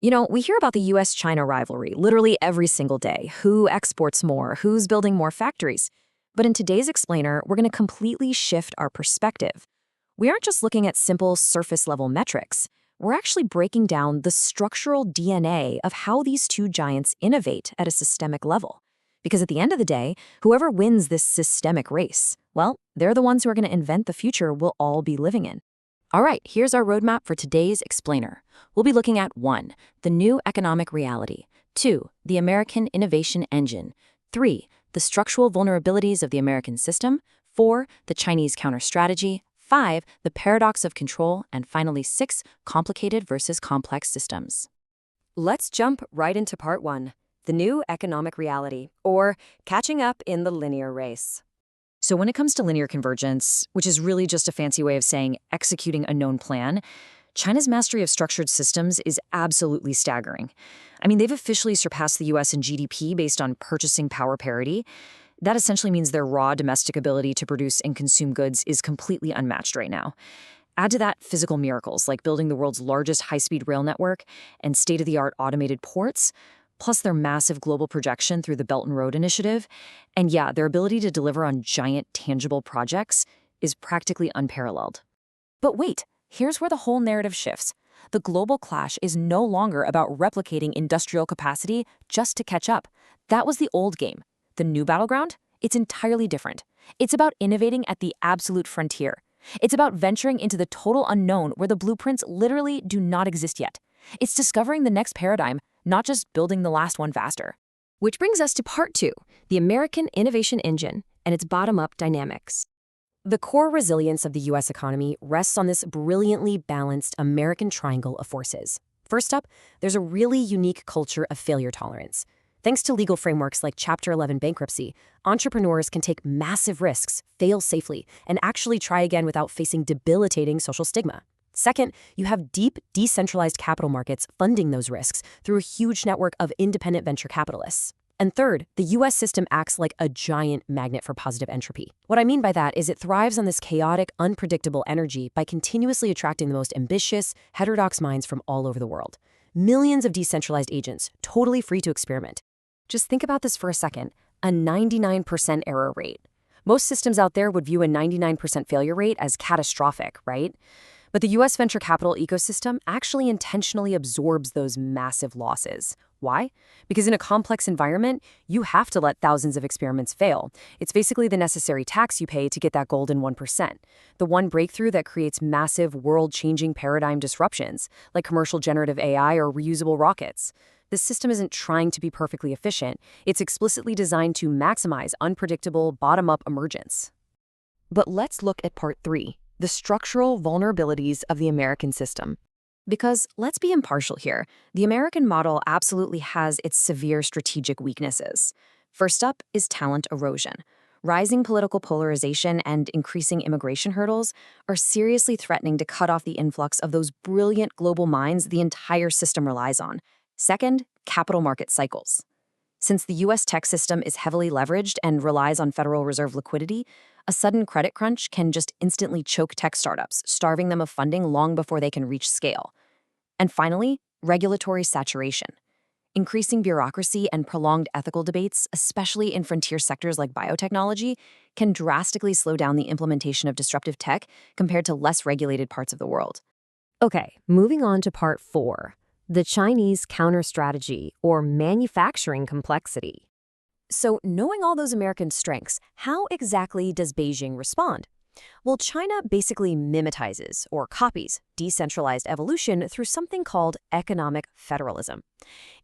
We hear about the U.S.-China rivalry literally every single day. Who exports more? Who's building more factories? But in today's explainer, we're going to completely shift our perspective. We aren't just looking at simple surface-level metrics. We're actually breaking down the structural DNA of how these two giants innovate at a systemic level. Because at the end of the day, whoever wins this systemic race, well, they're the ones who are going to invent the future we'll all be living in. All right, here's our roadmap for today's explainer. We'll be looking at 1. The new economic reality. 2. The American innovation engine. 3. The structural vulnerabilities of the American system. 4. The Chinese counter-strategy. 5. The paradox of control. And finally, 6. Complicated versus complex systems. Let's jump right into part 1. The new economic reality, or catching up in the linear race. So when it comes to linear convergence, which is really just a fancy way of saying executing a known plan, China's mastery of structured systems is absolutely staggering. I mean, they've officially surpassed the U.S. in GDP based on purchasing power parity. That essentially means their raw domestic ability to produce and consume goods is completely unmatched right now. Add to that physical miracles like building the world's largest high-speed rail network and state-of-the-art automated ports, plus their massive global projection through the Belt and Road Initiative. And yeah, their ability to deliver on giant, tangible projects is practically unparalleled. But wait, here's where the whole narrative shifts. The global clash is no longer about replicating industrial capacity just to catch up. That was the old game. The new battleground? It's entirely different. It's about innovating at the absolute frontier. It's about venturing into the total unknown where the blueprints literally do not exist yet. It's discovering the next paradigm, not just building the last one faster. Which brings us to part 2, the American innovation engine and its bottom-up dynamics. The core resilience of the U.S. economy rests on this brilliantly balanced American triangle of forces. First up, there's a really unique culture of failure tolerance. Thanks to legal frameworks like Chapter 11 bankruptcy, entrepreneurs can take massive risks, fail safely, and actually try again without facing debilitating social stigma. Second, you have deep, decentralized capital markets funding those risks through a huge network of independent venture capitalists. And third, the U.S. system acts like a giant magnet for positive entropy. What I mean by that is it thrives on this chaotic, unpredictable energy by continuously attracting the most ambitious, heterodox minds from all over the world. Millions of decentralized agents, totally free to experiment. Just think about this for a second, a 99% error rate. Most systems out there would view a 99% failure rate as catastrophic, right? But the U.S. venture capital ecosystem actually intentionally absorbs those massive losses. Why? Because in a complex environment, you have to let thousands of experiments fail. It's basically the necessary tax you pay to get that golden 1%. The one breakthrough that creates massive, world-changing paradigm disruptions, like commercial generative AI or reusable rockets. This system isn't trying to be perfectly efficient. It's explicitly designed to maximize unpredictable, bottom-up emergence. But let's look at part 3. The structural vulnerabilities of the American system. Because let's be impartial here, the American model absolutely has its severe strategic weaknesses. First up is talent erosion. Rising political polarization and increasing immigration hurdles are seriously threatening to cut off the influx of those brilliant global minds the entire system relies on. Second, capital market cycles. Since the U.S. tech system is heavily leveraged and relies on Federal Reserve liquidity, a sudden credit crunch can just instantly choke tech startups, starving them of funding long before they can reach scale. And finally, regulatory saturation. Increasing bureaucracy and prolonged ethical debates, especially in frontier sectors like biotechnology, can drastically slow down the implementation of disruptive tech compared to less regulated parts of the world. Okay, moving on to part 4. The Chinese counter-strategy, or manufacturing complexity. So, knowing all those American strengths, how exactly does Beijing respond? Well, China basically mimetizes, or copies, decentralized evolution through something called economic federalism.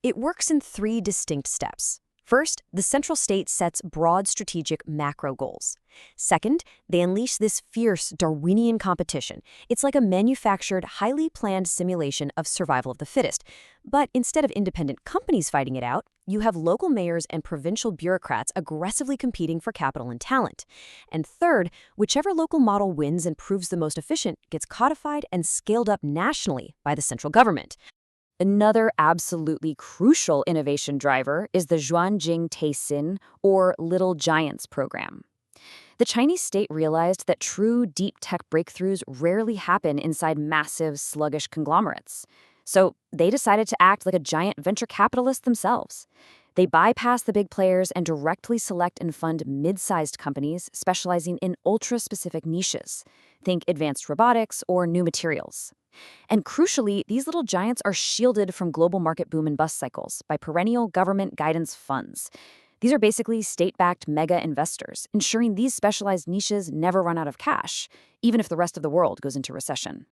It works in 3 distinct steps. First, the central state sets broad strategic macro goals. Second, they unleash this fierce Darwinian competition. It's like a manufactured, highly planned simulation of survival of the fittest. But instead of independent companies fighting it out, you have local mayors and provincial bureaucrats aggressively competing for capital and talent. And third, whichever local model wins and proves the most efficient gets codified and scaled up nationally by the central government. Another absolutely crucial innovation driver is the Zhuanjing Teixin, or Little Giants program. The Chinese state realized that true deep tech breakthroughs rarely happen inside massive, sluggish conglomerates. So they decided to act like a giant venture capitalist themselves. They bypass the big players and directly select and fund mid-sized companies specializing in ultra-specific niches. Think advanced robotics or new materials. And crucially, these little giants are shielded from global market boom and bust cycles by perennial government guidance funds. These are basically state-backed mega investors, ensuring these specialized niches never run out of cash, even if the rest of the world goes into recession.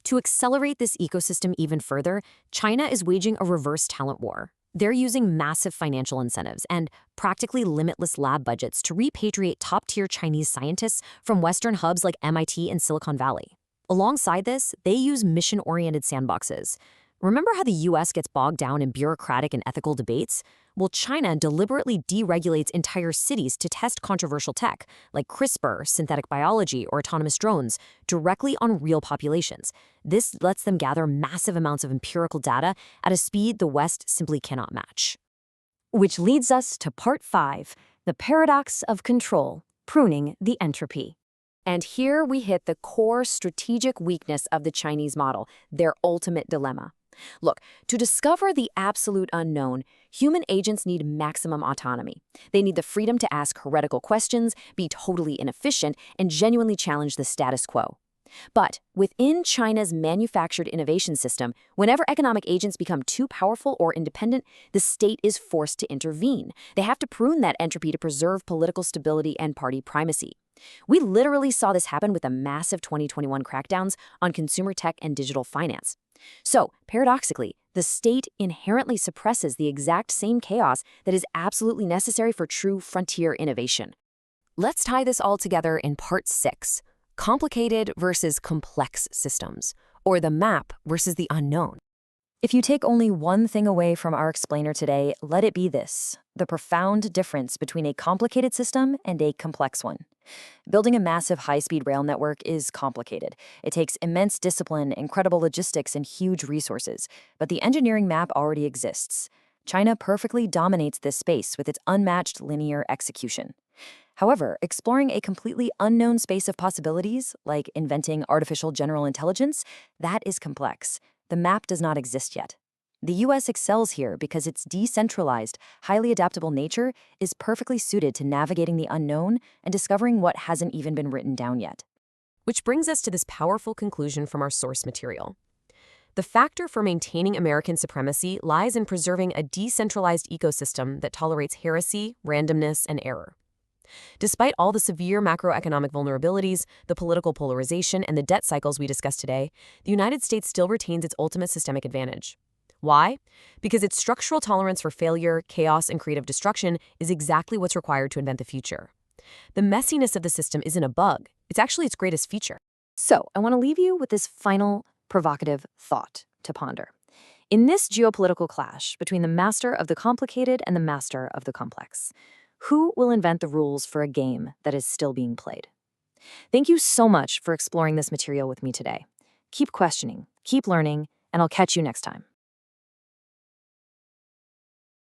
To accelerate this ecosystem even further, China is waging a reverse talent war. They're using massive financial incentives and practically limitless lab budgets to repatriate top-tier Chinese scientists from Western hubs like MIT and Silicon Valley. Alongside this, they use mission-oriented sandboxes. Remember how the U.S. gets bogged down in bureaucratic and ethical debates? Well, China deliberately deregulates entire cities to test controversial tech, like CRISPR, synthetic biology, or autonomous drones, directly on real populations. This lets them gather massive amounts of empirical data at a speed the West simply cannot match. Which leads us to Part 5, the paradox of control, pruning the entropy. And here we hit the core strategic weakness of the Chinese model, their ultimate dilemma. Look, to discover the absolute unknown, human agents need maximum autonomy. They need the freedom to ask heretical questions, be totally inefficient, and genuinely challenge the status quo. But within China's manufactured innovation system, whenever economic agents become too powerful or independent, the state is forced to intervene. They have to prune that entropy to preserve political stability and party primacy. We literally saw this happen with the massive 2021 crackdowns on consumer tech and digital finance. So, paradoxically, the state inherently suppresses the exact same chaos that is absolutely necessary for true frontier innovation. Let's tie this all together in Part 6, complicated versus complex systems, or the map versus the unknown. If you take only one thing away from our explainer today, let it be this: the profound difference between a complicated system and a complex one. Building a massive high-speed rail network is complicated. It takes immense discipline, incredible logistics, and huge resources. But the engineering map already exists. China perfectly dominates this space with its unmatched linear execution. However, exploring a completely unknown space of possibilities, like inventing artificial general intelligence, that is complex. The map does not exist yet. The U.S. excels here because its decentralized, highly adaptable nature is perfectly suited to navigating the unknown and discovering what hasn't even been written down yet. Which brings us to this powerful conclusion from our source material. The factor for maintaining American supremacy lies in preserving a decentralized ecosystem that tolerates heresy, randomness, and error. Despite all the severe macroeconomic vulnerabilities, the political polarization, and the debt cycles we discussed today, the United States still retains its ultimate systemic advantage. Why? Because its structural tolerance for failure, chaos, and creative destruction is exactly what's required to invent the future. The messiness of the system isn't a bug, it's actually its greatest feature. So, I want to leave you with this final provocative thought to ponder. In this geopolitical clash between the master of the complicated and the master of the complex, who will invent the rules for a game that is still being played? Thank you so much for exploring this material with me today. Keep questioning, keep learning, and I'll catch you next time.